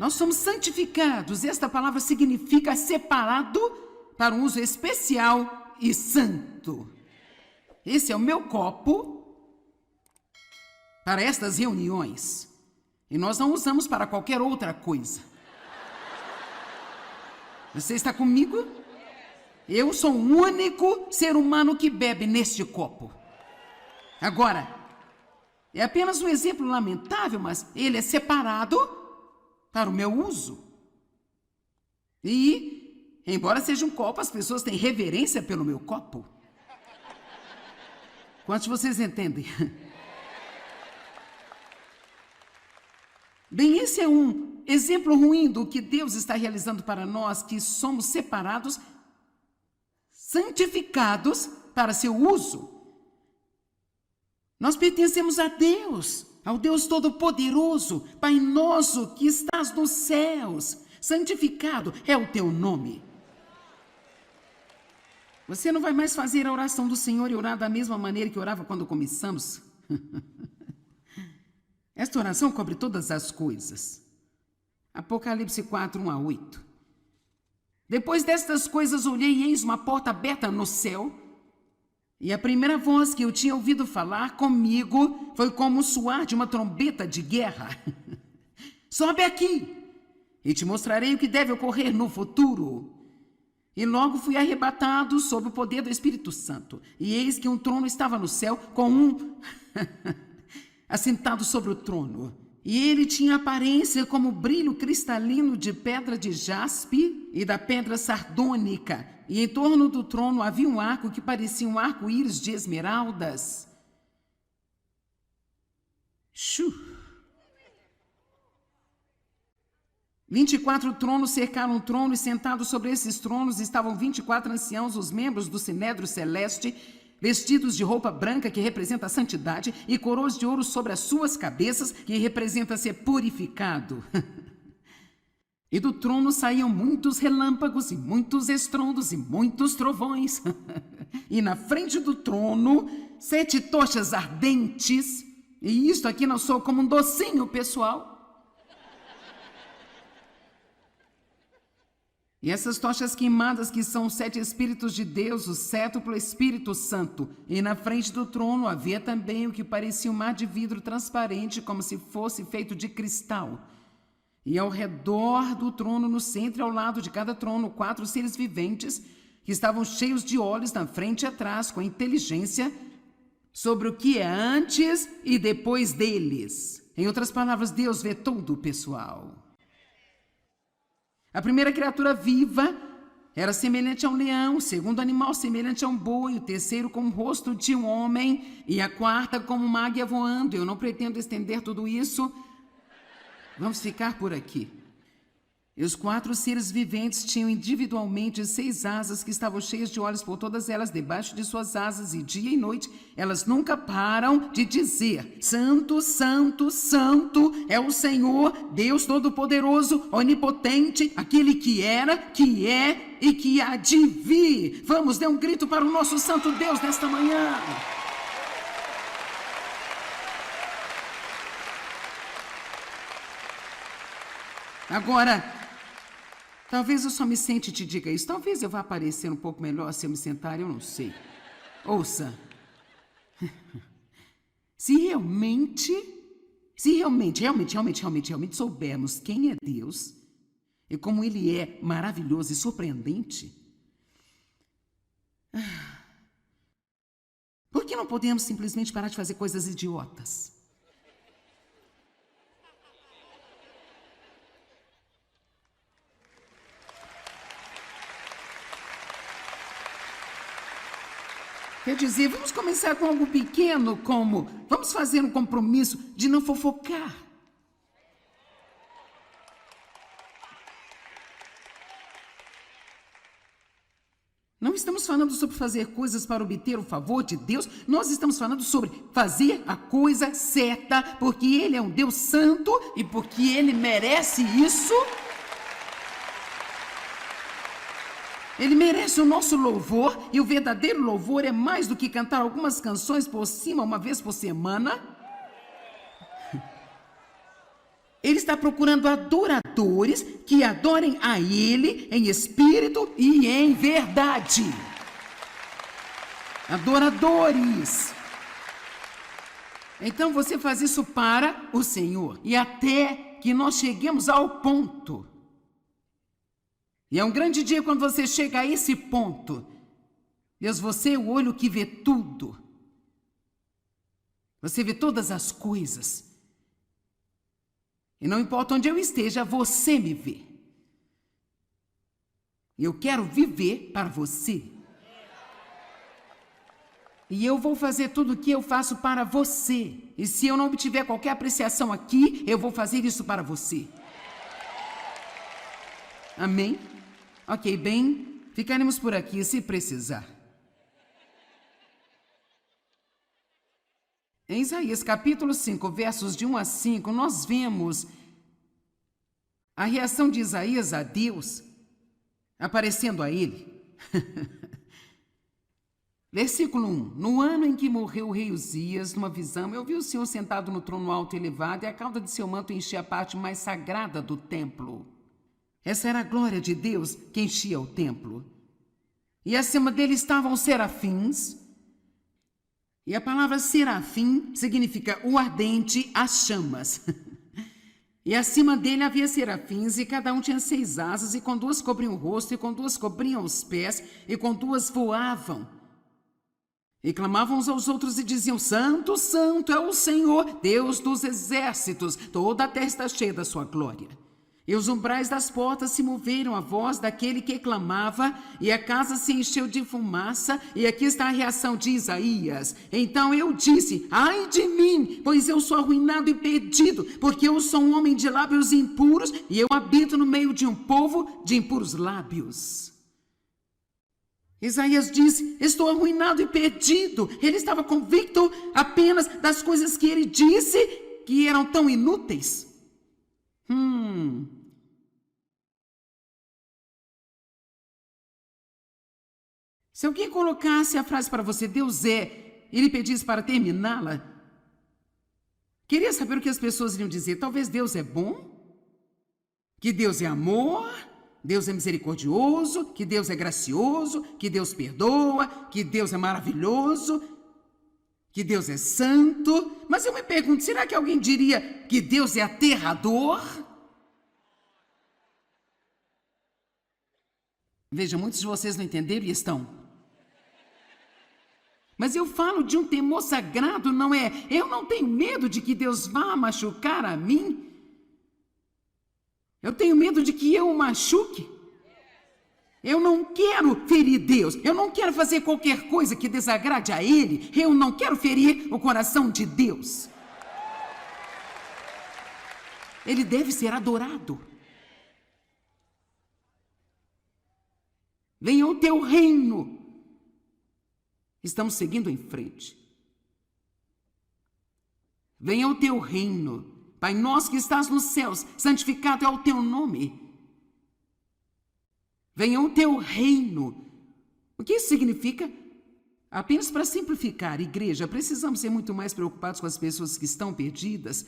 Nós somos santificados. Esta palavra significa separado para um uso especial e santo. Esse é o meu copo para estas reuniões. E nós não usamos para qualquer outra coisa. Você está comigo? Eu sou o único ser humano que bebe neste copo. Agora, é apenas um exemplo lamentável, mas ele é separado para o meu uso. E, embora seja um copo, as pessoas têm reverência pelo meu copo. Quantos de vocês entendem? Bem, esse é um exemplo ruim do que Deus está realizando para nós, que somos separados, santificados para seu uso. Nós pertencemos a Deus, ao Deus Todo-Poderoso, Pai nosso que estás nos céus. Santificado é o teu nome. Você não vai mais fazer a oração do Senhor e orar da mesma maneira que orava quando começamos? Esta oração cobre todas as coisas. Apocalipse 4, 1 a 8. Depois destas coisas olhei e eis uma porta aberta no céu, e a primeira voz que eu tinha ouvido falar comigo foi como o soar de uma trombeta de guerra. Sobe aqui, e te mostrarei o que deve ocorrer no futuro. E logo fui arrebatado sob o poder do Espírito Santo, e eis que um trono estava no céu com um... assentado sobre o trono, e ele tinha aparência como brilho cristalino de pedra de jaspe e da pedra sardônica, e em torno do trono havia um arco que parecia um arco-íris de esmeraldas. 24 tronos cercaram o trono, e sentados sobre esses tronos estavam 24 anciãos, os membros do Sinédrio Celeste, vestidos de roupa branca, que representa a santidade, e coroas de ouro sobre as suas cabeças, que representa ser purificado. E do trono saíam muitos relâmpagos, e muitos estrondos, e muitos trovões. E na frente do trono, 7 tochas ardentes. E isto aqui não soa como um docinho, pessoal. E essas tochas queimadas, que são os 7 Espíritos de Deus, o sétuplo Espírito Santo. E na frente do trono havia também o que parecia um mar de vidro transparente, como se fosse feito de cristal. E ao redor do trono, no centro e ao lado de cada trono, 4 seres viventes, que estavam cheios de olhos na frente e atrás, com inteligência sobre o que é antes e depois deles. Em outras palavras, Deus vê tudo, pessoal. A primeira criatura viva era semelhante a um leão, o segundo animal semelhante a um boi, o terceiro com o rosto de um homem, e a quarta como uma águia voando. Eu não pretendo estender tudo isso. Vamos ficar por aqui. E os 4 seres viventes tinham individualmente 6 asas, que estavam cheias de olhos por todas elas debaixo de suas asas, e dia e noite elas nunca param de dizer: Santo, Santo, Santo é o Senhor, Deus Todo-Poderoso, Onipotente, aquele que era, que é e que há de vir. Vamos, dê um grito para o nosso Santo Deus nesta manhã. Agora, talvez eu só me sente e te diga isso. Talvez eu vá aparecer um pouco melhor se eu me sentar, eu não sei. Ouça. Se realmente soubermos quem é Deus e como Ele é maravilhoso e surpreendente, por que não podemos simplesmente parar de fazer coisas idiotas? Quer dizer, vamos começar com algo pequeno, como vamos fazer um compromisso de não fofocar. Não estamos falando sobre fazer coisas para obter o favor de Deus, nós estamos falando sobre fazer a coisa certa, porque Ele é um Deus santo e porque Ele merece isso. Ele merece o nosso louvor, e o verdadeiro louvor é mais do que cantar algumas canções por cima uma vez por semana. Ele está procurando adoradores que adorem a Ele em espírito e em verdade. Adoradores. Então você faz isso para o Senhor. E até que nós cheguemos ao ponto. E é um grande dia quando você chega a esse ponto. Deus, você é o olho que vê tudo. Você vê todas as coisas. E não importa onde eu esteja, você me vê. E eu quero viver para você. E eu vou fazer tudo o que eu faço para você. E se eu não obtiver qualquer apreciação aqui, eu vou fazer isso para você. Amém? Ok, bem, ficaremos por aqui se precisar. Em Isaías capítulo 5, versos de 1 a 5, nós vemos a reação de Isaías a Deus, aparecendo a ele. Versículo 1. No ano em que morreu o rei Uzias, numa visão, eu vi o Senhor sentado no trono alto e elevado, e a cauda de seu manto enchia a parte mais sagrada do templo. Essa era a glória de Deus que enchia o templo. E acima dele estavam os serafins. E a palavra serafim significa o ardente, as chamas. E acima dele havia serafins, e cada um tinha 6 asas, e com 2 cobriam o rosto, e com 2 cobriam os pés, e com 2 voavam. E clamavam uns aos outros e diziam: Santo, Santo é o Senhor, Deus dos exércitos, toda a terra está cheia da sua glória. E os umbrais das portas se moveram à voz daquele que clamava, e a casa se encheu de fumaça, e aqui está a reação de Isaías. Então eu disse: ai de mim, pois eu sou arruinado e perdido, porque eu sou um homem de lábios impuros, e eu habito no meio de um povo de impuros lábios. Isaías disse: estou arruinado e perdido. Ele estava convicto apenas das coisas que ele disse que eram tão inúteis. Se alguém colocasse a frase para você, Deus é, e lhe pedisse para terminá-la, queria saber o que as pessoas iriam dizer. Talvez Deus é bom, que Deus é amor, Deus é misericordioso, que Deus é gracioso, que Deus perdoa, que Deus é maravilhoso, que Deus é santo. Mas eu me pergunto, será que alguém diria que Deus é aterrador? Veja, muitos de vocês não entenderam e estão. Mas eu falo de um temor sagrado, não é? Eu não tenho medo de que Deus vá machucar a mim. Eu tenho medo de que eu o machuque. Eu não quero ferir Deus. Eu não quero fazer qualquer coisa que desagrade a Ele. Eu não quero ferir o coração de Deus. Ele deve ser adorado. Venha o teu reino. Estamos seguindo em frente. Venha o teu reino. Pai nosso que estás nos céus, santificado é o teu nome. Venha o teu reino. O que isso significa? Apenas para simplificar, igreja, precisamos ser muito mais preocupados com as pessoas que estão perdidas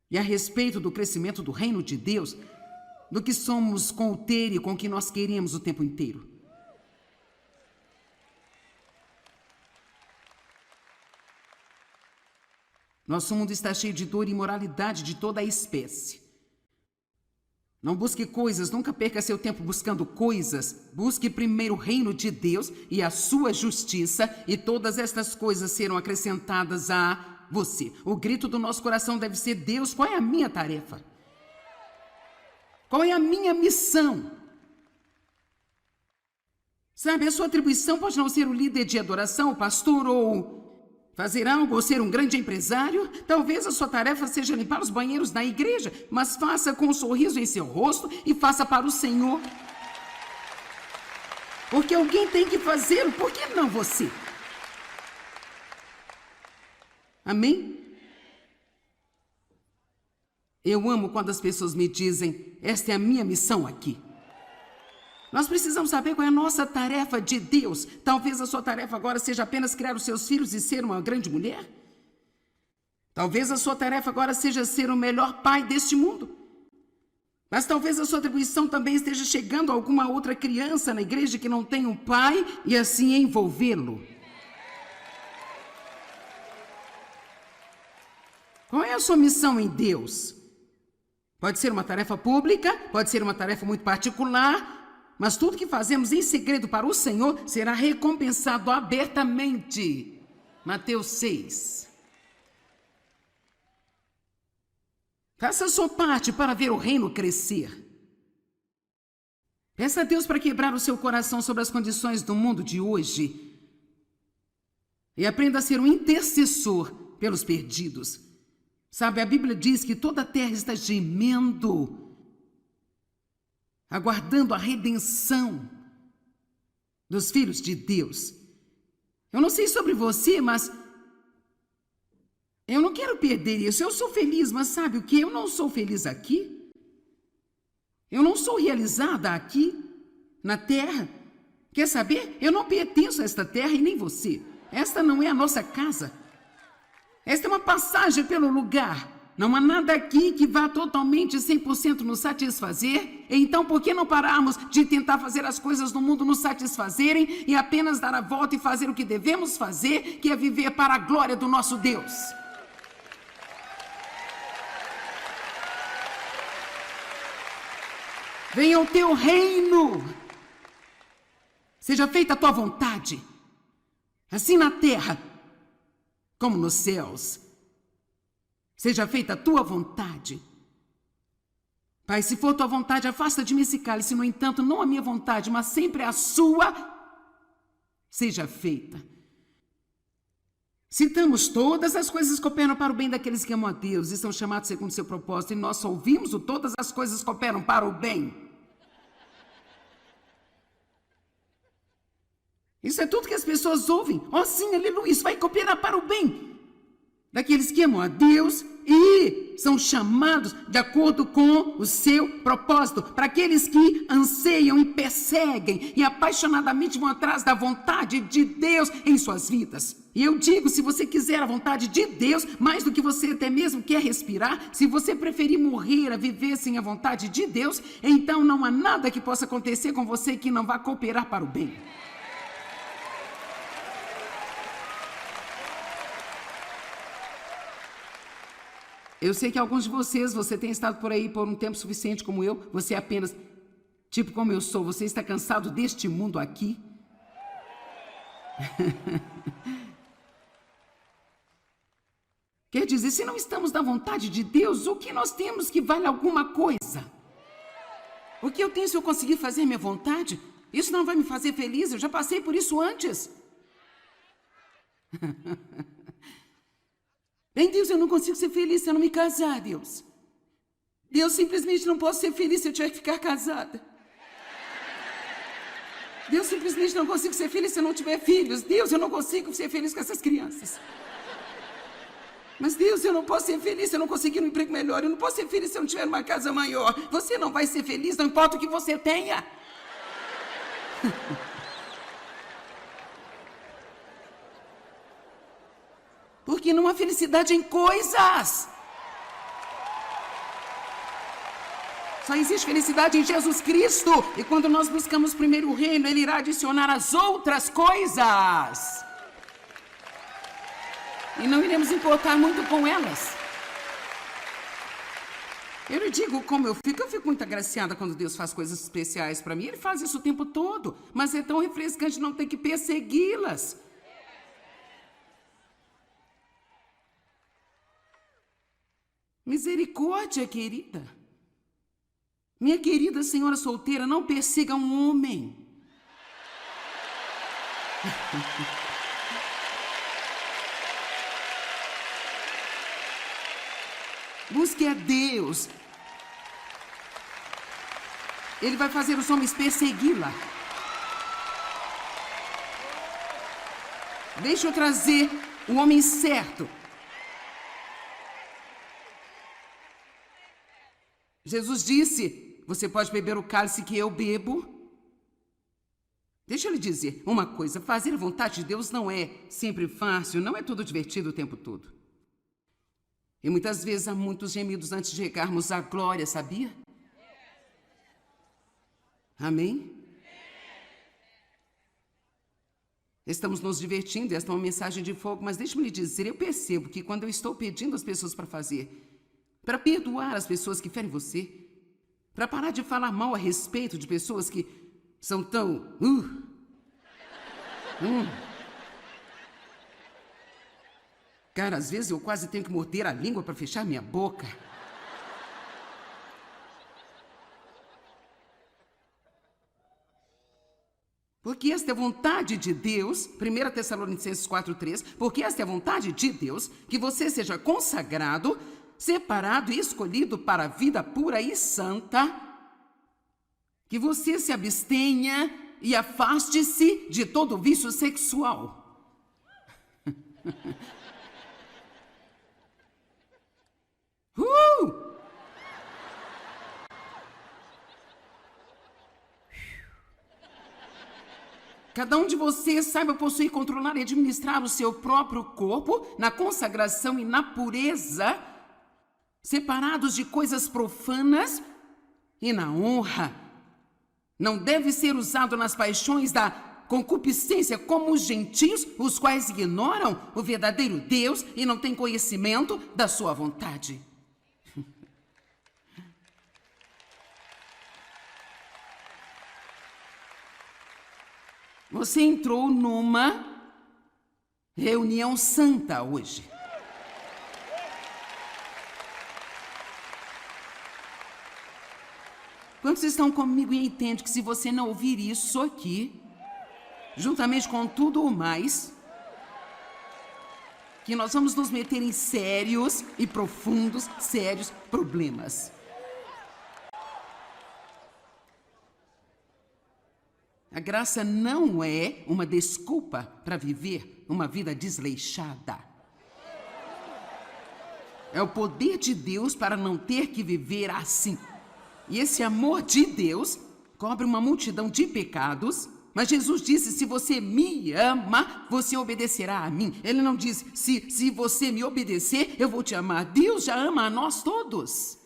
e a respeito do crescimento do reino de Deus do que somos com o ter e com o que nós queremos o tempo inteiro. Nosso mundo está cheio de dor e imoralidade de toda a espécie. Não busque coisas, nunca perca seu tempo buscando coisas. Busque primeiro o reino de Deus e a sua justiça, e todas estas coisas serão acrescentadas a você. O grito do nosso coração deve ser: Deus, qual é a minha tarefa? Qual é a minha missão? Sabe, a sua atribuição pode não ser o líder de adoração, o pastor, ou fazer algo, ou ser um grande empresário. Talvez a sua tarefa seja limpar os banheiros da igreja, mas faça com um sorriso em seu rosto e faça para o Senhor. Porque alguém tem que fazê-lo, por que não você? Amém? Eu amo quando as pessoas me dizem: esta é a minha missão aqui. Nós precisamos saber qual é a nossa tarefa de Deus. Talvez a sua tarefa agora seja apenas criar os seus filhos e ser uma grande mulher. Talvez a sua tarefa agora seja ser o melhor pai deste mundo. Mas talvez a sua atribuição também esteja chegando a alguma outra criança na igreja que não tem um pai e assim envolvê-lo. Qual é a sua missão em Deus? Pode ser uma tarefa pública, pode ser uma tarefa muito particular, mas tudo que fazemos em segredo para o Senhor será recompensado abertamente. Mateus 6. Faça a sua parte para ver o reino crescer. Peça a Deus para quebrar o seu coração sobre as condições do mundo de hoje. E aprenda a ser um intercessor pelos perdidos. Sabe, a Bíblia diz que toda a terra está gemendo, aguardando a redenção dos filhos de Deus. Eu não sei sobre você, mas eu não quero perder isso. Eu sou feliz, mas sabe o que? Eu não sou feliz aqui. Eu não sou realizada aqui, na terra. Quer saber? Eu não pertenço a esta terra e nem você. Esta não é a nossa casa. Esta é uma passagem pelo lugar. Não há nada aqui que vá totalmente 100% nos satisfazer. Então, por que não pararmos de tentar fazer as coisas no mundo nos satisfazerem e apenas dar a volta e fazer o que devemos fazer, que é viver para a glória do nosso Deus? Venha o teu reino. Seja feita a tua vontade, assim na terra como nos céus. Seja feita a tua vontade. Pai, se for tua vontade, afasta de mim esse cálice. No entanto, não a minha vontade, mas sempre a sua seja feita. Citamos todas as coisas cooperam para o bem daqueles que amam a Deus e são chamados segundo o seu propósito. E nós só ouvimos o todas as coisas cooperam para o bem. Isso é tudo que as pessoas ouvem. Oh, sim, aleluia, isso vai cooperar para o bem daqueles que amam a Deus e são chamados de acordo com o seu propósito. Para aqueles que anseiam e perseguem e apaixonadamente vão atrás da vontade de Deus em suas vidas. E eu digo, se você quiser a vontade de Deus, mais do que você até mesmo quer respirar, se você preferir morrer a viver sem a vontade de Deus, então não há nada que possa acontecer com você que não vá cooperar para o bem. Eu sei que alguns de vocês, você tem estado por aí por um tempo suficiente como eu, você é apenas, tipo como eu sou, você está cansado deste mundo aqui. Quer dizer, se não estamos na vontade de Deus, o que nós temos que vale alguma coisa? O que eu tenho se eu conseguir fazer minha vontade? Isso não vai me fazer feliz, eu já passei por isso antes. Bem, Deus, eu não consigo ser feliz se eu não me casar, Deus. Deus, simplesmente não posso ser feliz se eu tiver que ficar casada. Deus, simplesmente não consigo ser feliz se eu não tiver filhos. Deus, eu não consigo ser feliz com essas crianças. Mas Deus, eu não posso ser feliz se eu não conseguir um emprego melhor. Eu não posso ser feliz se eu não tiver uma casa maior. Você não vai ser feliz, não importa o que você tenha. Porque não há felicidade em coisas. Só existe felicidade em Jesus Cristo. E quando nós buscamos primeiro o reino, Ele irá adicionar as outras coisas. E não iremos importar muito com elas. Eu lhe digo como eu fico muito agraciada quando Deus faz coisas especiais para mim. Ele faz isso o tempo todo, mas é tão refrescante não ter que persegui-las. Misericórdia, querida. Minha querida senhora solteira, não persiga um homem. Busque a Deus. Ele vai fazer os homens persegui-la. Deixa eu trazer o homem certo. Jesus disse, você pode beber o cálice que eu bebo. Deixa eu lhe dizer uma coisa, fazer a vontade de Deus não é sempre fácil, não é tudo divertido o tempo todo. E muitas vezes há muitos gemidos antes de chegarmos à glória, sabia? Amém? Estamos nos divertindo, esta é uma mensagem de fogo, mas deixe-me lhe dizer, eu percebo que quando eu estou pedindo às pessoas para fazer, para perdoar as pessoas que ferem você, para parar de falar mal a respeito de pessoas que são tão... Cara, às vezes eu quase tenho que morder a língua para fechar minha boca. Porque esta é a vontade de Deus, 1 Tessalonicenses 4:3, porque esta é a vontade de Deus, que você seja consagrado, separado e escolhido para a vida pura e santa, que você se abstenha e afaste-se de todo vício sexual. Cada um de vocês saiba possuir, controlar e administrar o seu próprio corpo na consagração e na pureza, separados de coisas profanas e na honra. Não deve ser usado nas paixões da concupiscência como os gentios, os quais ignoram o verdadeiro Deus e não têm conhecimento da sua vontade. Você entrou numa reunião santa hoje. Quantos estão comigo e entendem que se você não ouvir isso aqui, juntamente com tudo o mais, que nós vamos nos meter em sérios e profundos, sérios problemas. A graça não é uma desculpa para viver uma vida desleixada. É o poder de Deus para não ter que viver assim. E esse amor de Deus cobre uma multidão de pecados, mas Jesus disse, se você me ama, você obedecerá a mim. Ele não disse, se você me obedecer, eu vou te amar. Deus já ama a nós todos.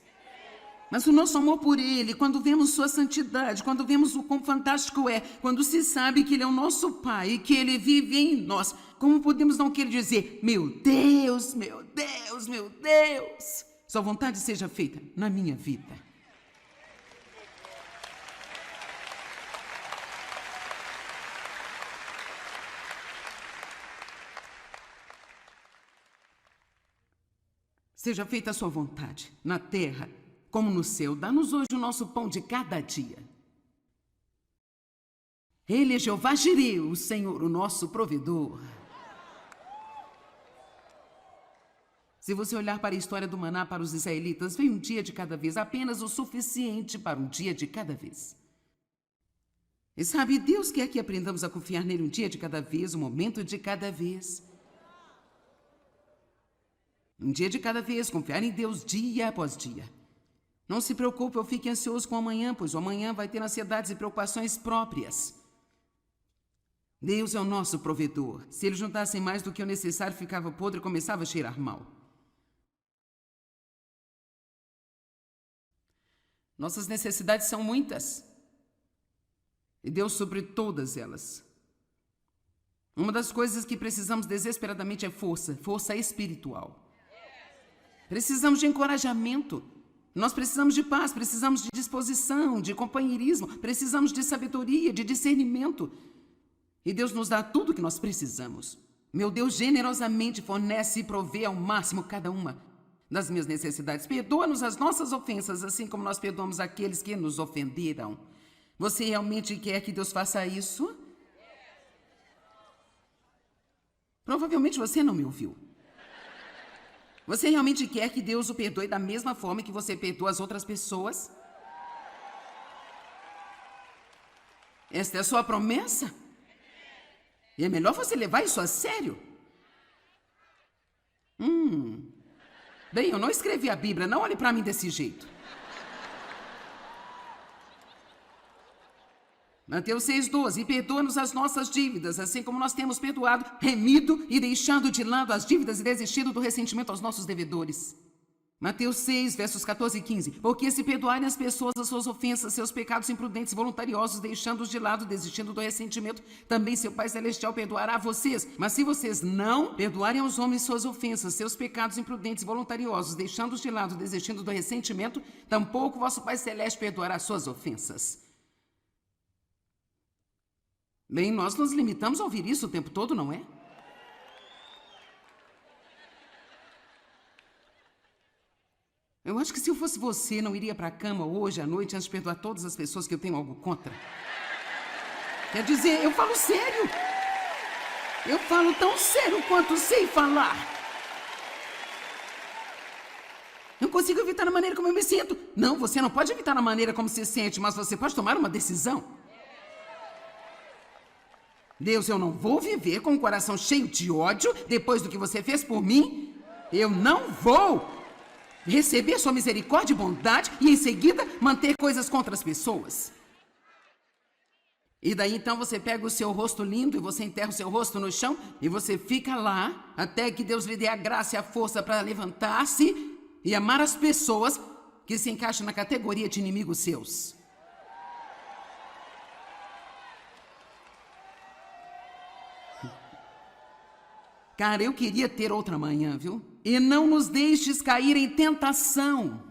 Mas o nosso amor por Ele, quando vemos Sua santidade, quando vemos o quão fantástico é, quando se sabe que Ele é o nosso Pai e que Ele vive em nós, como podemos não querer dizer, meu Deus, meu Deus, meu Deus, Sua vontade seja feita na minha vida. Seja feita a Sua vontade, na terra como no céu. Dá-nos hoje o nosso pão de cada dia. Ele é Jeová Jireh, o Senhor, o nosso provedor. Se você olhar para a história do maná para os israelitas, veio um dia de cada vez, apenas o suficiente para um dia de cada vez. E sabe, Deus quer que aprendamos a confiar nele um dia de cada vez, um momento de cada vez. Um dia de cada vez, confiar em Deus dia após dia. Não se preocupe ou fique ansioso com o amanhã, pois o amanhã vai ter ansiedades e preocupações próprias. Deus é o nosso provedor. Se eles juntassem mais do que o necessário, ficava podre e começava a cheirar mal. Nossas necessidades são muitas. E Deus supre todas elas. Uma das coisas que precisamos desesperadamente é força espiritual. Precisamos de encorajamento. Nós precisamos de paz, precisamos de disposição, de companheirismo, precisamos de sabedoria, de discernimento. E Deus nos dá tudo o que nós precisamos. Meu Deus generosamente fornece e provê ao máximo cada uma das minhas necessidades. Perdoa-nos as nossas ofensas, assim como nós perdoamos aqueles que nos ofenderam. Você realmente quer que Deus faça isso? Provavelmente você não me ouviu. Você realmente quer que Deus o perdoe da mesma forma que você perdoa as outras pessoas? Esta é a sua promessa? E é melhor você levar isso a sério. Bem, eu não escrevi a Bíblia, não olhe para mim desse jeito. Mateus 6,12, e perdoa-nos as nossas dívidas, assim como nós temos perdoado, remido e deixando de lado as dívidas e desistido do ressentimento aos nossos devedores. Mateus 6, versos 14 e 15, porque se perdoarem as pessoas as suas ofensas, seus pecados imprudentes e voluntariosos, deixando-os de lado, desistindo do ressentimento, também seu Pai Celestial perdoará a vocês. Mas se vocês não perdoarem aos homens suas ofensas, seus pecados imprudentes e voluntariosos, deixando-os de lado, desistindo do ressentimento, tampouco vosso Pai Celeste perdoará as suas ofensas. Bem, nós nos limitamos a ouvir isso o tempo todo, não é? Eu acho que se eu fosse você, não iria para a cama hoje à noite antes de perdoar todas as pessoas que eu tenho algo contra. Quer dizer, eu falo sério. Eu falo tão sério quanto sei falar. Não consigo evitar a maneira como eu me sinto. Não, você não pode evitar a maneira como se sente, mas você pode tomar uma decisão. Deus, eu não vou viver com o coração cheio de ódio depois do que você fez por mim. Eu não vou receber sua misericórdia e bondade e em seguida manter coisas contra as pessoas. E daí então você pega o seu rosto lindo e você enterra o seu rosto no chão e você fica lá até que Deus lhe dê a graça e a força para levantar-se e amar as pessoas que se encaixam na categoria de inimigos seus. Cara, eu queria ter outra manhã, viu? E não nos deixes cair em tentação,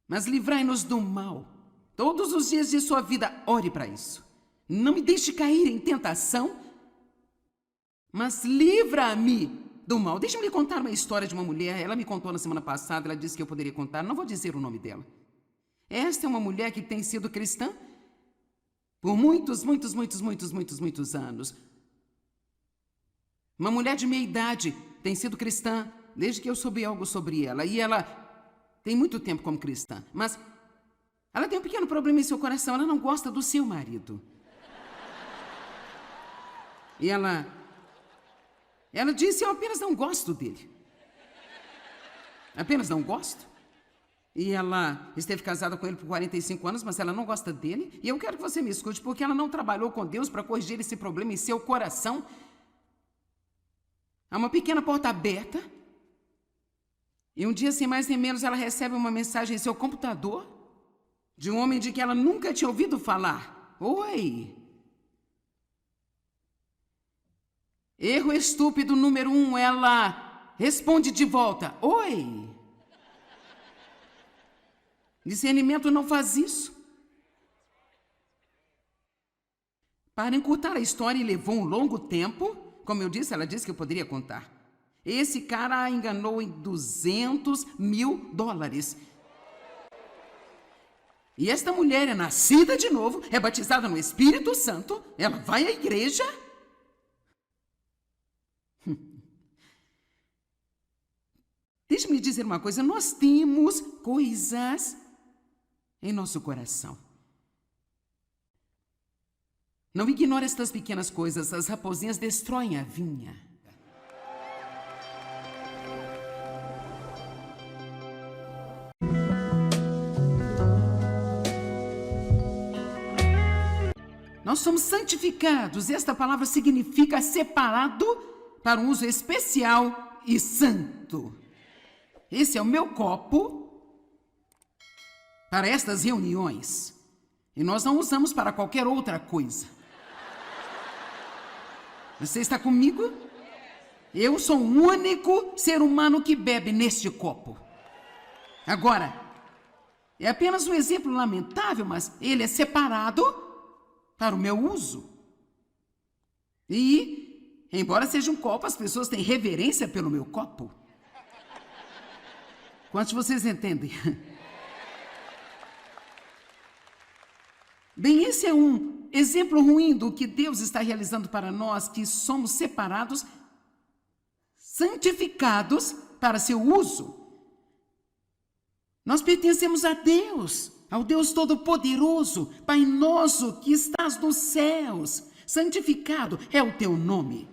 mas livrai-nos do mal. Todos os dias de sua vida, ore para isso. Não me deixe cair em tentação, mas livra-me do mal. Deixa-me lhe contar uma história de uma mulher. Ela me contou na semana passada, ela disse que eu poderia contar. Não vou dizer o nome dela. Esta é uma mulher que tem sido cristã por muitos anos. Uma mulher de meia idade tem sido cristã desde que eu soube algo sobre ela. E ela tem muito tempo como cristã. Mas ela tem um pequeno problema em seu coração. Ela não gosta do seu marido. E ela disse, eu apenas não gosto dele. Apenas não gosto. E ela esteve casada com ele por 45 anos, mas ela não gosta dele. E eu quero que você me escute, porque ela não trabalhou com Deus para corrigir esse problema em seu coração. Há uma pequena porta aberta e um dia, sem mais nem menos, ela recebe uma mensagem em seu computador de um homem de que ela nunca tinha ouvido falar. Oi! Erro estúpido número 1, ela responde de volta. Oi! Discernimento não faz isso. Para encurtar a história, levou um longo tempo. Como eu disse, ela disse que eu poderia contar. Esse cara a enganou em $200 mil. E esta mulher é nascida de novo, é batizada no Espírito Santo, ela vai à igreja. Deixa-me dizer uma coisa, nós temos coisas em nosso coração. Não ignore estas pequenas coisas, as raposinhas destroem a vinha. Nós somos santificados, e esta palavra significa separado para um uso especial e santo. Esse é o meu copo para estas reuniões, e nós não usamos para qualquer outra coisa. Você está comigo? Eu sou o único ser humano que bebe neste copo. Agora, é apenas um exemplo lamentável, mas ele é separado para o meu uso. E, embora seja um copo, as pessoas têm reverência pelo meu copo. Quantos de vocês entendem? Bem, esse é um exemplo ruim do que Deus está realizando para nós, que somos separados, santificados para seu uso. Nós pertencemos a Deus, ao Deus Todo-Poderoso, Pai nosso que estás nos céus. Santificado é o teu nome.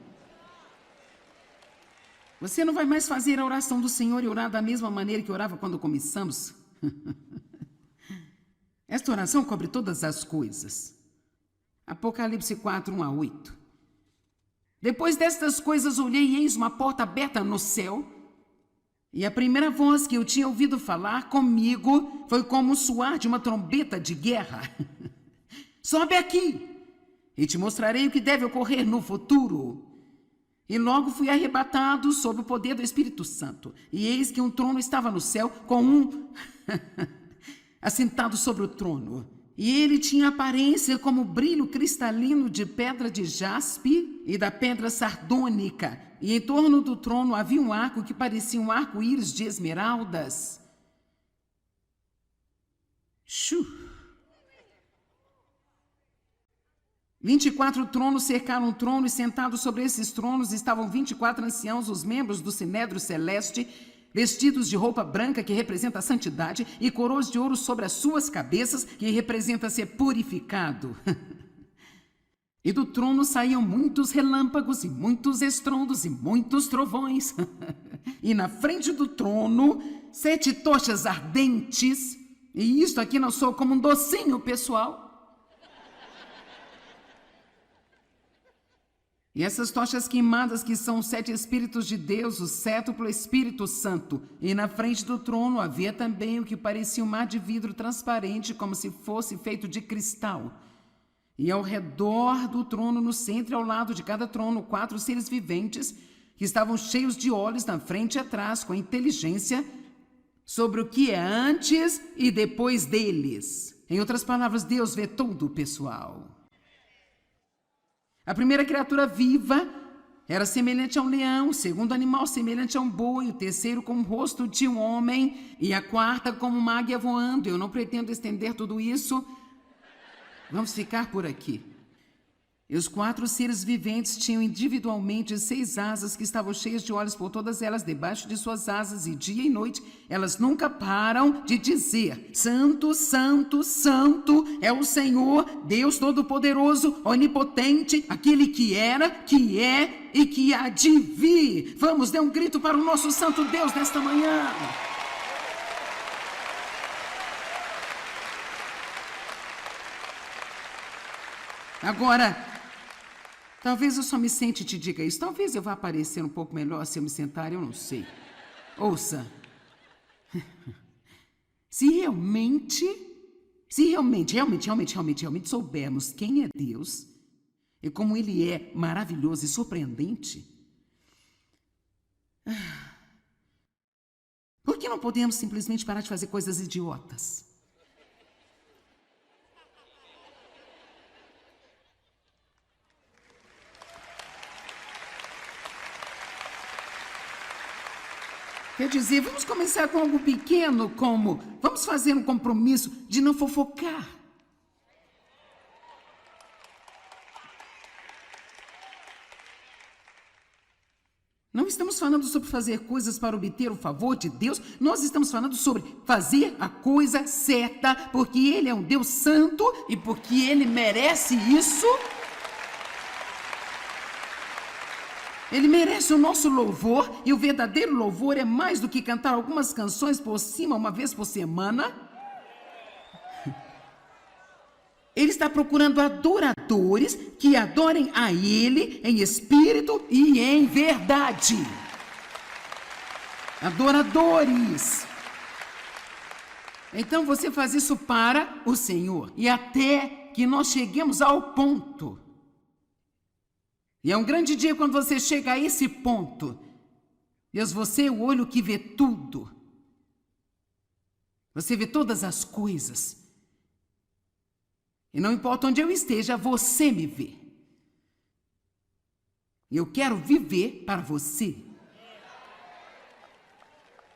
Você não vai mais fazer a oração do Senhor e orar da mesma maneira que orava quando começamos? Esta oração cobre todas as coisas. Apocalipse 4, 1 a 8. Depois destas coisas olhei e eis uma porta aberta no céu, e a primeira voz que eu tinha ouvido falar comigo foi como o soar de uma trombeta de guerra. Sobe aqui, e te mostrarei o que deve ocorrer no futuro. E logo fui arrebatado sob o poder do Espírito Santo. E eis que um trono estava no céu, com um assentado sobre o trono. E ele tinha aparência como o brilho cristalino de pedra de jaspe e da pedra sardônica. E em torno do trono havia um arco que parecia um arco-íris de esmeraldas. 24 tronos cercaram o trono, e sentados sobre esses tronos estavam 24 anciãos, os membros do Sinédrio Celeste, vestidos de roupa branca, que representa a santidade, e coroas de ouro sobre as suas cabeças, que representa ser purificado. E do trono saíam muitos relâmpagos, e muitos estrondos, e muitos trovões. E na frente do trono, 7 tochas ardentes. E isto aqui não sou como um docinho, pessoal. E essas tochas queimadas, que são 7 Espíritos de Deus, o sétuplo Espírito Santo. E na frente do trono havia também o que parecia um mar de vidro transparente, como se fosse feito de cristal. E ao redor do trono, no centro e ao lado de cada trono, 4 seres viventes, que estavam cheios de olhos na frente e atrás, com inteligência sobre o que é antes e depois deles. Em outras palavras, Deus vê todo o pessoal. A primeira criatura viva era semelhante a um leão, o segundo animal semelhante a um boi, o terceiro com o rosto de um homem e a quarta como uma águia voando. Eu não pretendo estender tudo isso. Vamos ficar por aqui. E os 4 seres viventes tinham individualmente 6 asas que estavam cheias de olhos por todas elas debaixo de suas asas, e dia e noite elas nunca param de dizer: Santo, Santo, Santo é o Senhor, Deus Todo-Poderoso, Onipotente, aquele que era, que é e que há de vir. Vamos, dê um grito para o nosso Santo Deus nesta manhã. Agora, talvez eu só me sente e te diga isso. Talvez eu vá aparecer um pouco melhor se eu me sentar, eu não sei. Ouça. Se realmente soubermos quem é Deus e como Ele é maravilhoso e surpreendente, por que não podemos simplesmente parar de fazer coisas idiotas? Quer dizer, vamos começar com algo pequeno, como vamos fazer um compromisso de não fofocar. Não estamos falando sobre fazer coisas para obter o favor de Deus, nós estamos falando sobre fazer a coisa certa, porque Ele é um Deus santo e porque Ele merece isso. Ele merece o nosso louvor, e o verdadeiro louvor é mais do que cantar algumas canções por cima uma vez por semana. Ele está procurando adoradores que adorem a Ele em espírito e em verdade. Adoradores. Então você faz isso para o Senhor, e até que nós cheguemos ao ponto. E é um grande dia quando você chega a esse ponto. Deus, você é o olho que vê tudo. Você vê todas as coisas. E não importa onde eu esteja, você me vê. E eu quero viver para você.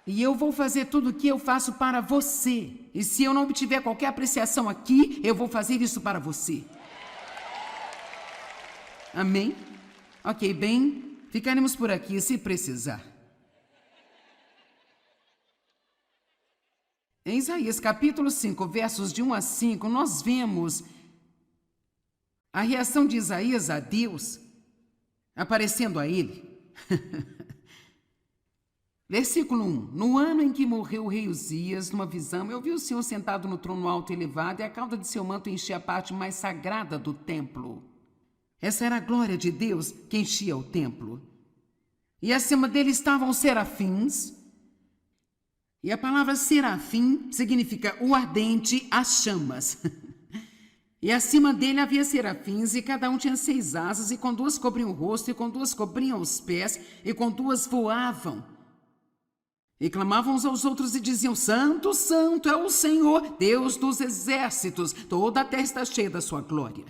E eu vou fazer tudo o que eu faço para você. E se eu não obtiver qualquer apreciação aqui, eu vou fazer isso para você. Amém? Ok, bem, ficaremos por aqui se precisar. Em Isaías capítulo 5, versos de 1 a 5, nós vemos a reação de Isaías a Deus aparecendo a ele. Versículo 1. No ano em que morreu o rei Uzias, numa visão, eu vi o Senhor sentado no trono alto e elevado, e a cauda de seu manto enchia a parte mais sagrada do templo. Essa era a glória de Deus que enchia o templo. E acima dele estavam os serafins. E a palavra serafim significa o ardente, as chamas. E acima dele havia serafins, e cada um tinha 6 asas, e com 2 cobriam o rosto, e com 2 cobriam os pés, e com 2 voavam. E clamavam uns aos outros e diziam: Santo, Santo é o Senhor, Deus dos exércitos, toda a terra está cheia da sua glória.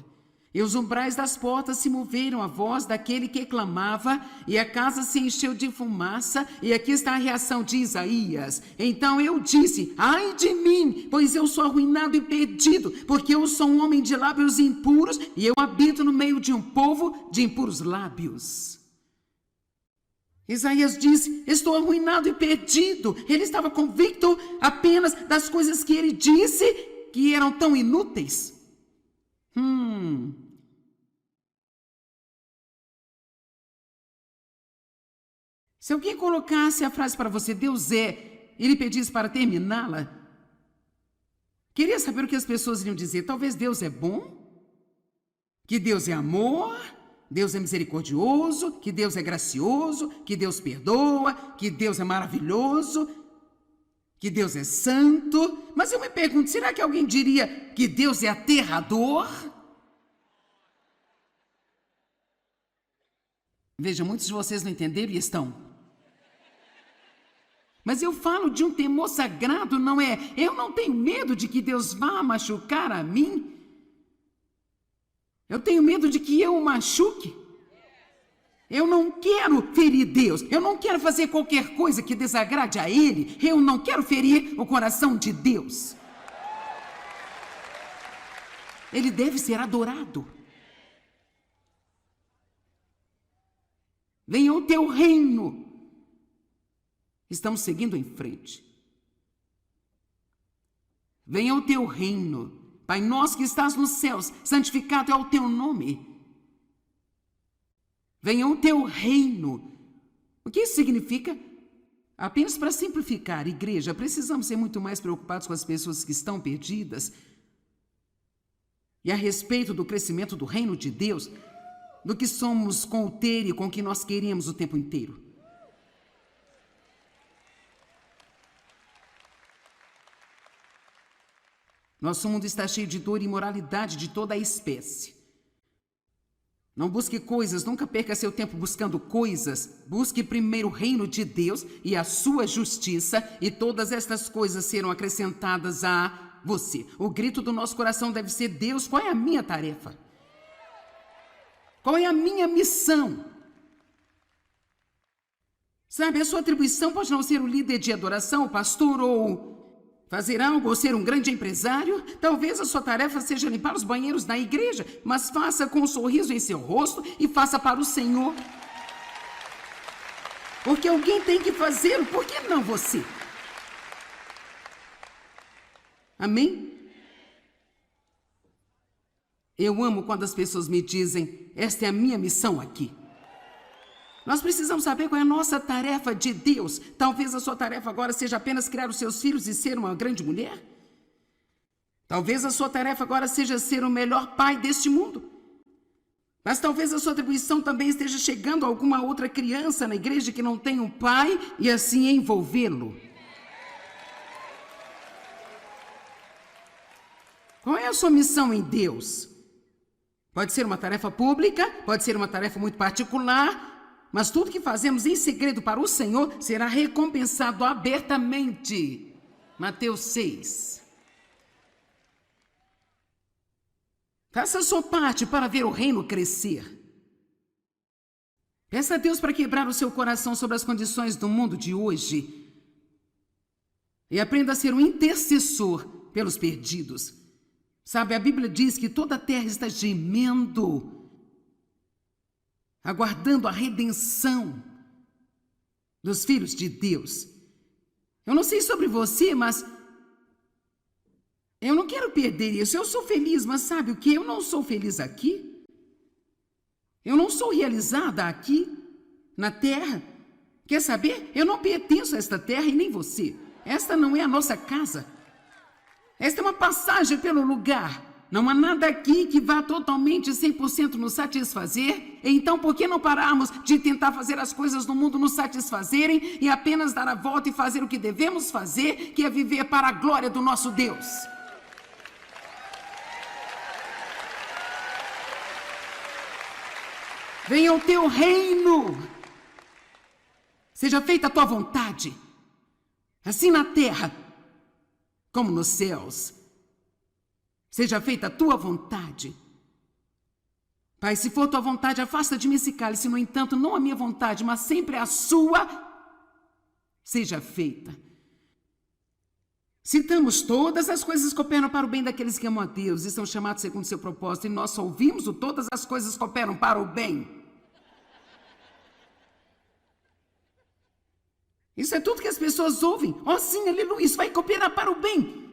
E os umbrais das portas se moveram à voz daquele que clamava, e a casa se encheu de fumaça, e aqui está a reação de Isaías. Então eu disse: ai de mim, pois eu sou arruinado e perdido, porque eu sou um homem de lábios impuros, e eu habito no meio de um povo de impuros lábios. Isaías disse: estou arruinado e perdido. Ele estava convicto apenas das coisas que ele disse, que eram tão inúteis. Se alguém colocasse a frase para você, Deus é, e lhe pedisse para terminá-la, queria saber o que as pessoas iriam dizer. Talvez Deus é bom, que Deus é amor, Deus é misericordioso, que Deus é gracioso, que Deus perdoa, que Deus é maravilhoso, que Deus é santo. Mas eu me pergunto, será que alguém diria que Deus é aterrador? Veja, muitos de vocês não entenderam e estão. Mas eu falo de um temor sagrado, não é? Eu não tenho medo de que Deus vá machucar a mim. Eu tenho medo de que eu o machuque. Eu não quero ferir Deus. Eu não quero fazer qualquer coisa que desagrade a Ele. Eu não quero ferir o coração de Deus. Ele deve ser adorado. Venha o teu reino. Estamos seguindo em frente. Venha o teu reino. Pai nosso que estás nos céus, santificado é o teu nome. Venha o teu reino. O que isso significa? Apenas para simplificar, igreja, precisamos ser muito mais preocupados com as pessoas que estão perdidas e a respeito do crescimento do reino de Deus do que somos com o ter e com o que nós queríamos o tempo inteiro. Nosso mundo está cheio de dor e imoralidade de toda a espécie. Não busque coisas, nunca perca seu tempo buscando coisas. Busque primeiro o reino de Deus e a sua justiça, e todas estas coisas serão acrescentadas a você. O grito do nosso coração deve ser: Deus, qual é a minha tarefa? Qual é a minha missão? Sabe, a sua atribuição pode não ser o líder de adoração, o pastor, ou fazer algo, ou ser um grande empresário. Talvez a sua tarefa seja limpar os banheiros da igreja, mas faça com um sorriso em seu rosto e faça para o Senhor. Porque alguém tem que fazê-lo, por que não você? Amém? Eu amo quando as pessoas me dizem: esta é a minha missão aqui. Nós precisamos saber qual é a nossa tarefa de Deus. Talvez a sua tarefa agora seja apenas criar os seus filhos e ser uma grande mulher. Talvez a sua tarefa agora seja ser o melhor pai deste mundo. Mas talvez a sua atribuição também esteja chegando a alguma outra criança na igreja que não tem um pai e assim envolvê-lo. Qual é a sua missão em Deus? Pode ser uma tarefa pública, pode ser uma tarefa muito particular, mas tudo que fazemos em segredo para o Senhor será recompensado abertamente. Mateus 6. Faça a sua parte para ver o reino crescer. Peça a Deus para quebrar o seu coração sobre as condições do mundo de hoje. E aprenda a ser um intercessor pelos perdidos. Sabe, a Bíblia diz que toda a terra está gemendo, aguardando a redenção dos filhos de Deus. Eu não sei sobre você, mas eu não quero perder isso. Eu sou feliz, mas sabe o que? Eu não sou feliz aqui. Eu não sou realizada aqui, na terra. Quer saber? Eu não pertenço a esta terra e nem você. Esta não é a nossa casa. Esta é uma passagem pelo lugar. Não há nada aqui que vá totalmente 100% nos satisfazer. Então, por que não pararmos de tentar fazer as coisas no mundo nos satisfazerem e apenas dar a volta e fazer o que devemos fazer, que é viver para a glória do nosso Deus? Venha o teu reino. Seja feita a tua vontade, assim na terra como nos céus. Seja feita a tua vontade. Pai, se for tua vontade, afasta de mim esse cálice. No entanto, não a minha vontade, mas sempre a sua seja feita. Citamos todas as coisas cooperam para o bem daqueles que amam a Deus e são chamados segundo seu propósito. E nós só ouvimos o todas as coisas cooperam para o bem. Isso é tudo que as pessoas ouvem. Oh, sim, aleluia, isso vai cooperar para o bem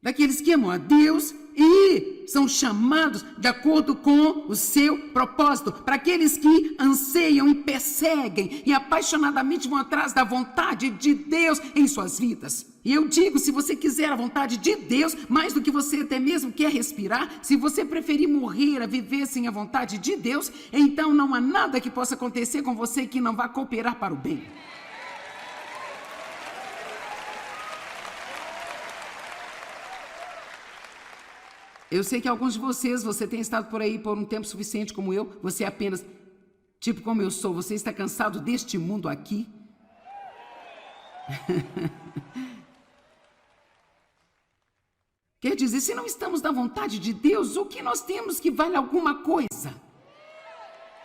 daqueles que amam a Deus e são chamados de acordo com o seu propósito. Para aqueles que anseiam e perseguem e apaixonadamente vão atrás da vontade de Deus em suas vidas. E eu digo, se você quiser a vontade de Deus, mais do que você até mesmo quer respirar, se você preferir morrer a viver sem a vontade de Deus, então não há nada que possa acontecer com você que não vá cooperar para o bem. Eu sei que alguns de vocês, você tem estado por aí por um tempo suficiente como eu, você é apenas, tipo como eu sou, você está cansado deste mundo aqui. Quer dizer, se não estamos na vontade de Deus, o que nós temos que vale alguma coisa?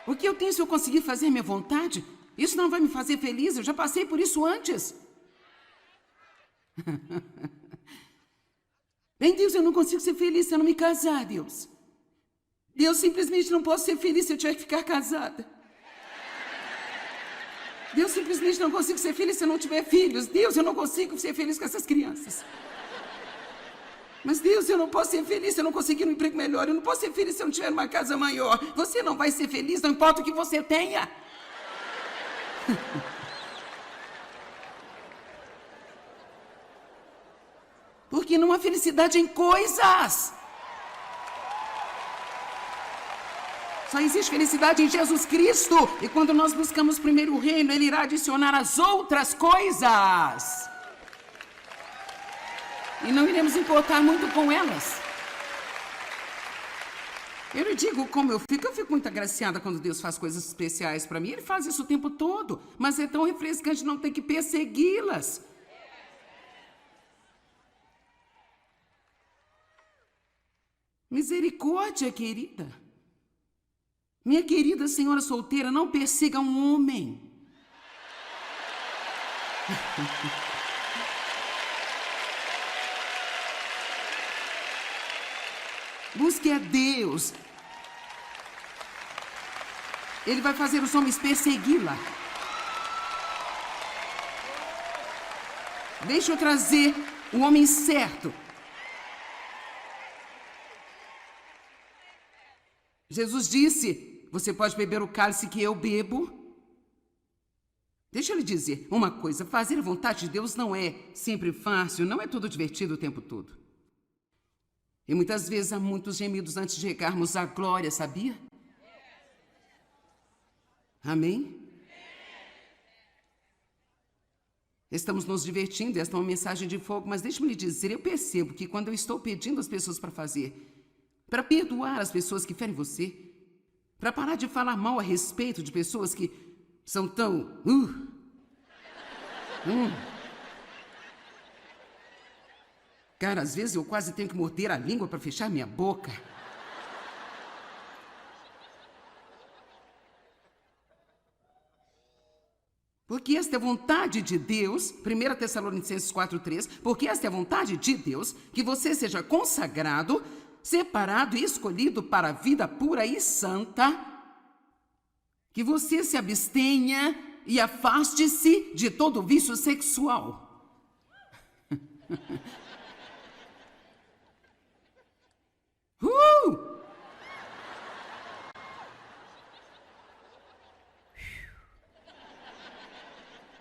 O que eu tenho se eu conseguir fazer minha vontade? Isso não vai me fazer feliz, eu já passei por isso antes. Bem, Deus, eu não consigo ser feliz se eu não me casar, Deus. Deus, simplesmente não posso ser feliz se eu tiver que ficar casada. Deus, simplesmente não consigo ser feliz se eu não tiver filhos. Deus, eu não consigo ser feliz com essas crianças. Mas, Deus, eu não posso ser feliz se eu não conseguir um emprego melhor. Eu não posso ser feliz se eu não tiver uma casa maior. Você não vai ser feliz, não importa o que você tenha. Porque não há felicidade em coisas. Só existe felicidade em Jesus Cristo. E quando nós buscamos primeiro o reino, Ele irá adicionar as outras coisas. E não iremos importar muito com elas. Eu lhe digo como eu fico muito agraciada quando Deus faz coisas especiais para mim. Ele faz isso o tempo todo. Mas é tão refrescante não ter que persegui-las. Misericórdia, querida. Minha querida senhora solteira, não persiga um homem. Busque a Deus. Ele vai fazer os homens persegui-la. Deixa eu trazer o homem certo. Jesus disse, você pode beber o cálice que eu bebo. Deixa eu lhe dizer uma coisa, fazer a vontade de Deus não é sempre fácil, não é tudo divertido o tempo todo. E muitas vezes há muitos gemidos antes de chegarmos à glória, sabia? Amém? Estamos nos divertindo, esta é uma mensagem de fogo, mas deixe-me lhe dizer, eu percebo que quando eu estou pedindo às pessoas para fazer, para perdoar as pessoas que ferem você, para parar de falar mal a respeito de pessoas que são tão... Cara, às vezes eu quase tenho que morder a língua para fechar minha boca. Porque esta é a vontade de Deus, 1 Tessalonicenses 4:3, porque esta é a vontade de Deus, que você seja consagrado, separado e escolhido para a vida pura e santa, que você se abstenha e afaste-se de todo vício sexual.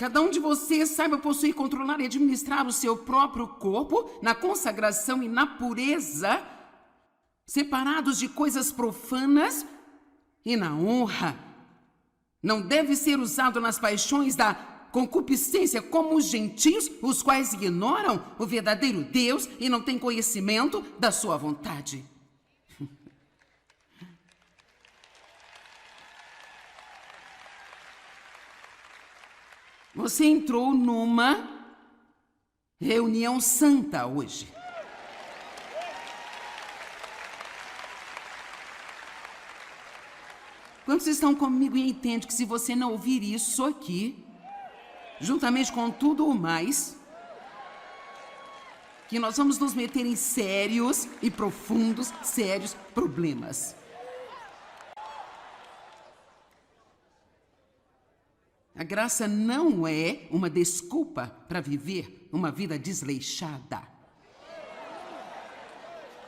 Cada um de vocês saiba possuir, controlar e administrar o seu próprio corpo na consagração e na pureza, separados de coisas profanas e na honra. Não deve ser usado nas paixões da concupiscência como os gentios, os quais ignoram o verdadeiro Deus e não têm conhecimento da sua vontade. Você entrou numa reunião santa hoje. Quantos estão comigo e entendem que se você não ouvir isso aqui, juntamente com tudo o mais, que nós vamos nos meter em sérios e profundos, sérios problemas. A graça não é uma desculpa para viver uma vida desleixada.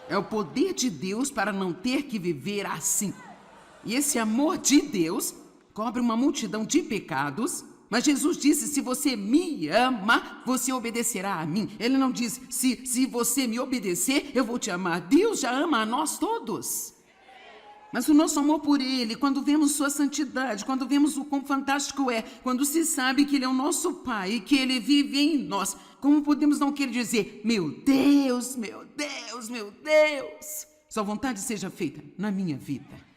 É o poder de Deus para não ter que viver assim. E esse amor de Deus cobre uma multidão de pecados, mas Jesus disse, se você me ama, você obedecerá a mim. Ele não disse, se você me obedecer, eu vou te amar. Deus já ama a nós todos. Mas o nosso amor por Ele, quando vemos Sua santidade, quando vemos o quão fantástico é, quando se sabe que Ele é o nosso Pai e que Ele vive em nós, como podemos não querer dizer, meu Deus, meu Deus, meu Deus, Sua vontade seja feita na minha vida.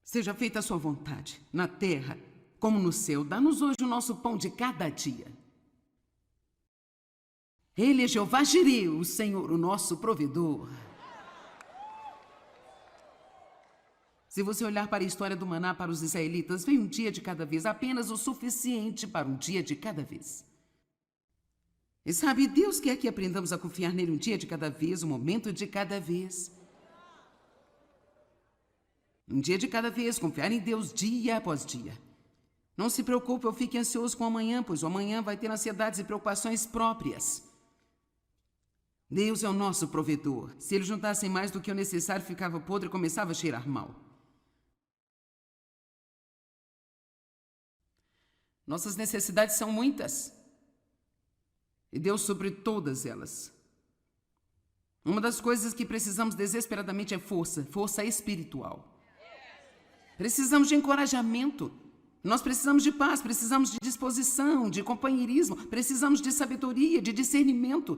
Seja feita a Sua vontade, na terra como no céu. Dá-nos hoje o nosso pão de cada dia. Ele é Jeová Jireh, o Senhor, o nosso provedor. Se você olhar para a história do maná para os israelitas, veio um dia de cada vez, apenas o suficiente para um dia de cada vez. E sabe, Deus quer que aprendamos a confiar nele um dia de cada vez, um momento de cada vez. Um dia de cada vez, confiar em Deus dia após dia. Não se preocupe ou fique ansioso com o amanhã, pois o amanhã vai ter ansiedades e preocupações próprias. Deus é o nosso provedor. Se ele juntasse mais do que o necessário, ficava podre e começava a cheirar mal. Nossas necessidades são muitas. E Deus supre todas elas. Uma das coisas que precisamos desesperadamente é força espiritual. Precisamos de encorajamento. Nós precisamos de paz, precisamos de disposição, de companheirismo, precisamos de sabedoria, de discernimento.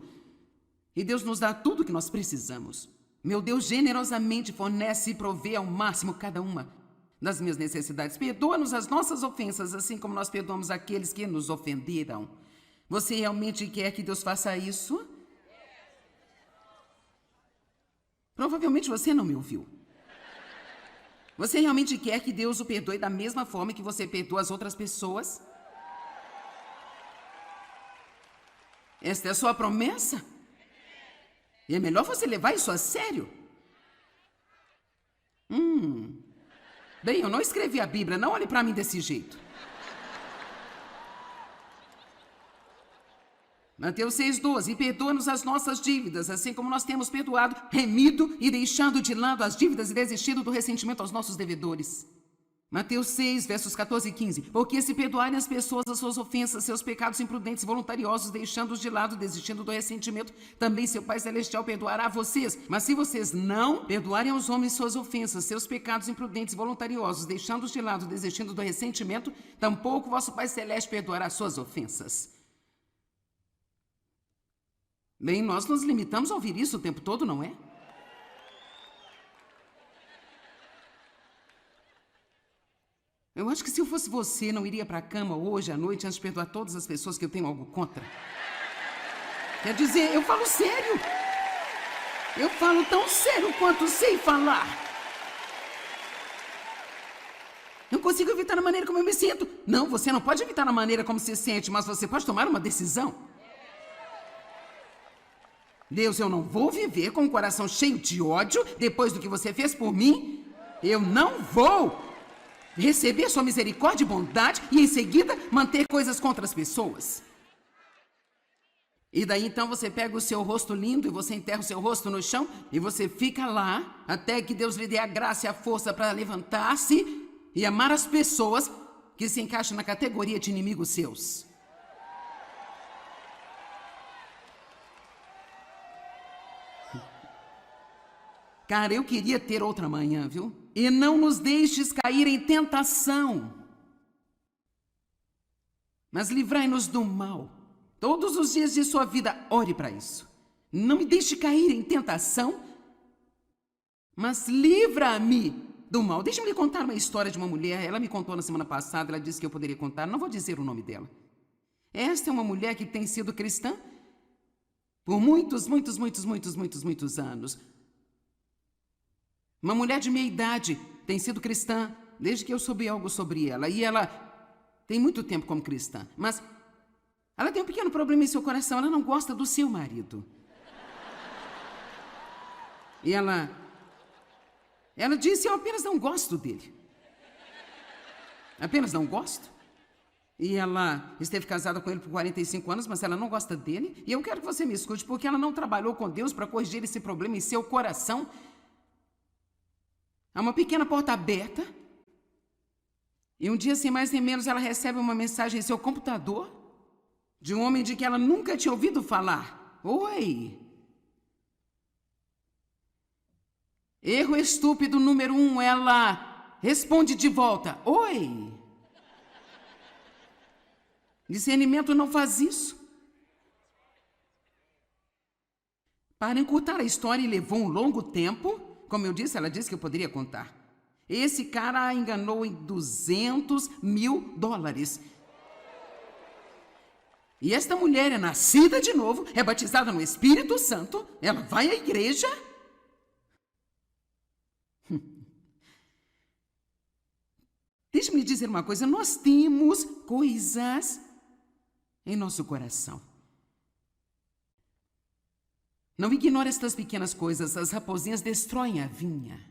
E Deus nos dá tudo o que nós precisamos. Meu Deus generosamente fornece e provê ao máximo cada uma das minhas necessidades. Perdoa-nos as nossas ofensas, assim como nós perdoamos aqueles que nos ofenderam. Você realmente quer que Deus faça isso? Provavelmente você não me ouviu. Você realmente quer que Deus o perdoe da mesma forma que você perdoa as outras pessoas? Esta é a sua promessa? E é melhor você levar isso a sério. Bem, eu não escrevi a Bíblia, não olhe para mim desse jeito. Mateus 6,12, perdoa-nos as nossas dívidas, assim como nós temos perdoado, remido e deixado de lado as dívidas e desistido do ressentimento aos nossos devedores. Mateus 6, versos 14 e 15, porque se perdoarem as pessoas as suas ofensas, seus pecados imprudentes, voluntariosos, deixando-os de lado, desistindo do ressentimento, também seu Pai Celestial perdoará a vocês. Mas se vocês não perdoarem aos homens suas ofensas, seus pecados imprudentes, voluntariosos, deixando-os de lado, desistindo do ressentimento, tampouco vosso Pai Celeste perdoará as suas ofensas. Bem, nós nos limitamos a ouvir isso o tempo todo, não é? Eu acho que se eu fosse você, não iria para a cama hoje à noite antes de perdoar todas as pessoas que eu tenho algo contra. Quer dizer, eu falo sério. Eu falo tão sério quanto sei falar. Não consigo evitar a maneira como eu me sinto. Não, você não pode evitar a maneira como se sente, mas você pode tomar uma decisão. Deus, eu não vou viver com o coração cheio de ódio depois do que você fez por mim. Eu não vou receber sua misericórdia e bondade e em seguida manter coisas contra as pessoas. E daí então você pega o seu rosto lindo e você enterra o seu rosto no chão e você fica lá até que Deus lhe dê a graça e a força para levantar-se e amar as pessoas que se encaixam na categoria de inimigos seus. Cara, eu queria ter outra manhã, viu? E não nos deixes cair em tentação, mas livrai-nos do mal. Todos os dias de sua vida, ore para isso. Não me deixe cair em tentação, mas livra-me do mal. Deixa-me lhe contar uma história de uma mulher. Ela me contou na semana passada, ela disse que eu poderia contar. Não vou dizer o nome dela. Esta é uma mulher que tem sido cristã por muitos anos. Uma mulher de meia idade tem sido cristã desde que eu soube algo sobre ela. E ela tem muito tempo como cristã, mas ela tem um pequeno problema em seu coração. Ela não gosta do seu marido. E ela disse, eu apenas não gosto dele. Apenas não gosto. E ela esteve casada com ele por 45 anos, mas ela não gosta dele. E eu quero que você me escute, porque ela não trabalhou com Deus para corrigir esse problema em seu coração. Há uma pequena porta aberta. E um dia, sem mais nem menos, ela recebe uma mensagem em seu computador de um homem de que ela nunca tinha ouvido falar. Oi! Erro estúpido número 1, ela responde de volta. Oi! Discernimento não faz isso. Para encurtar a história, levou um longo tempo. Como eu disse, ela disse que eu poderia contar. Esse cara a enganou em $200 mil. E esta mulher é nascida de novo, é batizada no Espírito Santo, ela vai à igreja. Deixa-me lhe dizer uma coisa, nós temos coisas em nosso coração. Não ignore estas pequenas coisas, as raposinhas destroem a vinha.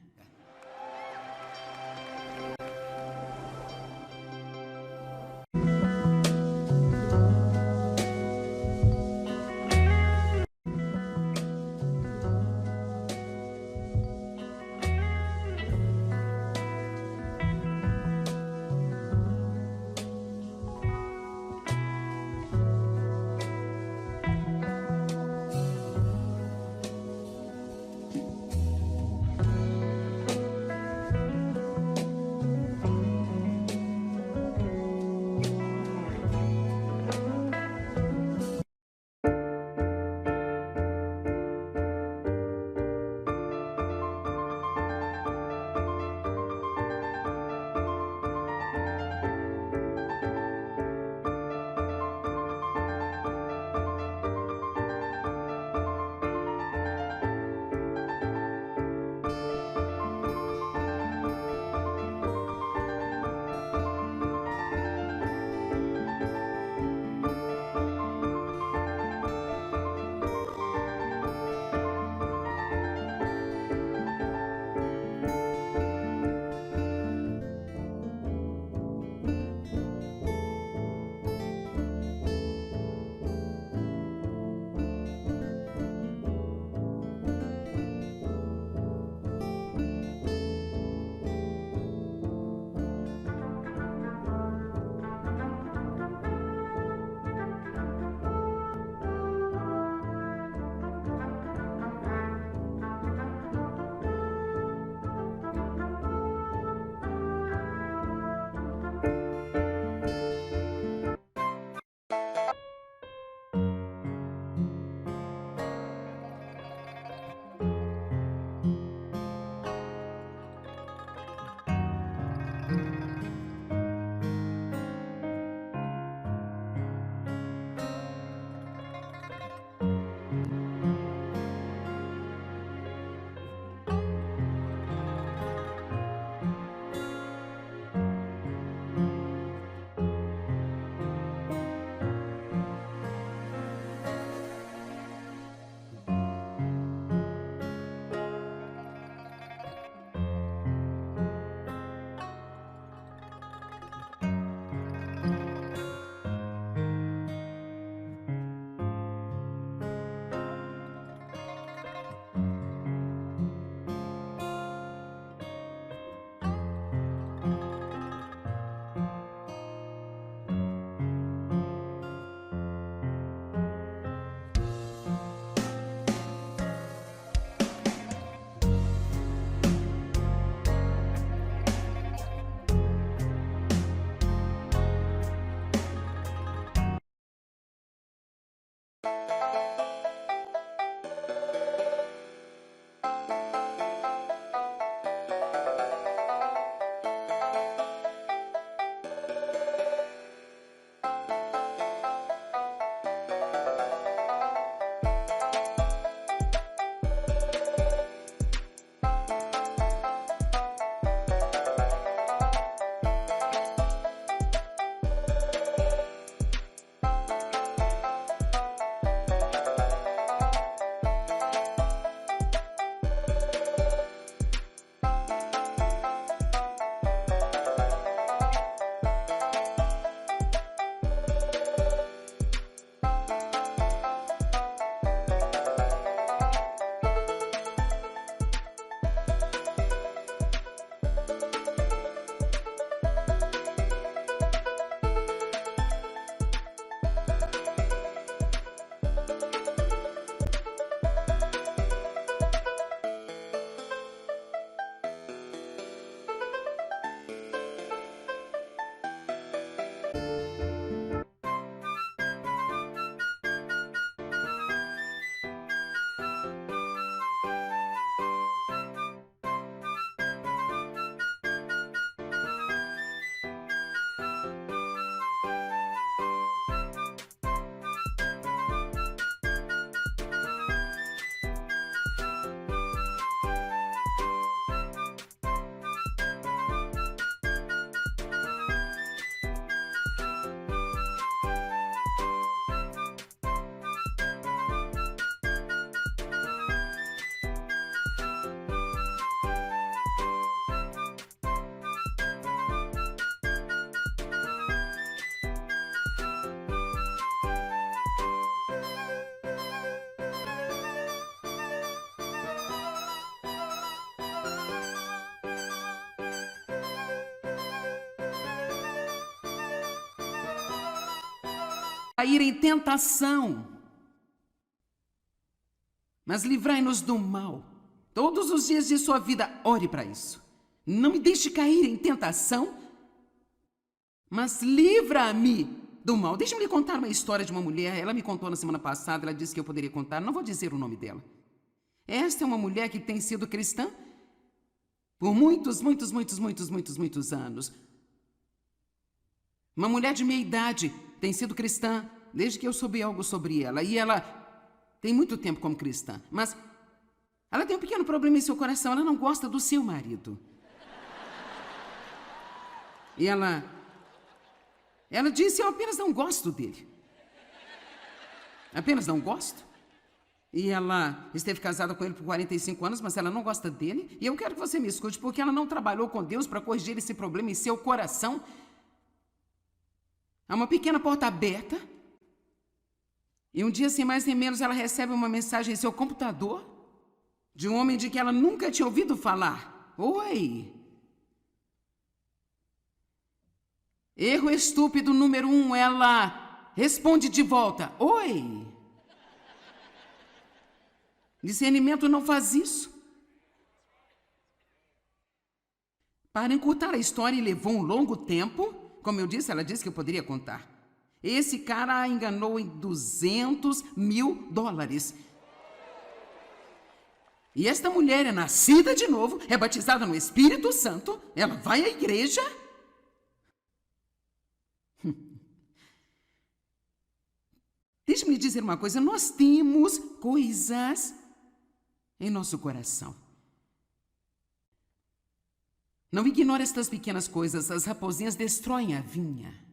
cair em tentação, mas livrai-nos do mal. Todos os dias de sua vida, ore para isso. Não me deixe cair em tentação, mas livra-me do mal. Deixa-me lhe contar uma história de uma mulher. Ela me contou na semana passada, ela disse que eu poderia contar. Não vou dizer o nome dela. Esta é uma mulher que tem sido cristã por muitos anos. Uma mulher de meia idade tem sido cristã desde que eu soube algo sobre ela. E ela tem muito tempo como cristã. Mas ela tem um pequeno problema em seu coração. Ela não gosta do seu marido. E ela disse, eu apenas não gosto dele. Apenas não gosto. E ela esteve casada com ele por 45 anos, mas ela não gosta dele. E eu quero que você me escute, porque ela não trabalhou com Deus para corrigir esse problema em seu coração. Há uma pequena porta aberta. E um dia, sem mais nem menos, ela recebe uma mensagem em seu computador de um homem de que ela nunca tinha ouvido falar. Oi! Erro estúpido número 1, ela responde de volta. Oi! Discernimento não faz isso. Para encurtar a história, levou um longo tempo. Como eu disse, ela disse que eu poderia contar. Esse cara a enganou em $200.000. E esta mulher é nascida de novo, é batizada no Espírito Santo, ela vai à igreja. Deixe-me dizer uma coisa, nós temos coisas em nosso coração. Não ignore estas pequenas coisas, as raposinhas destroem a vinha.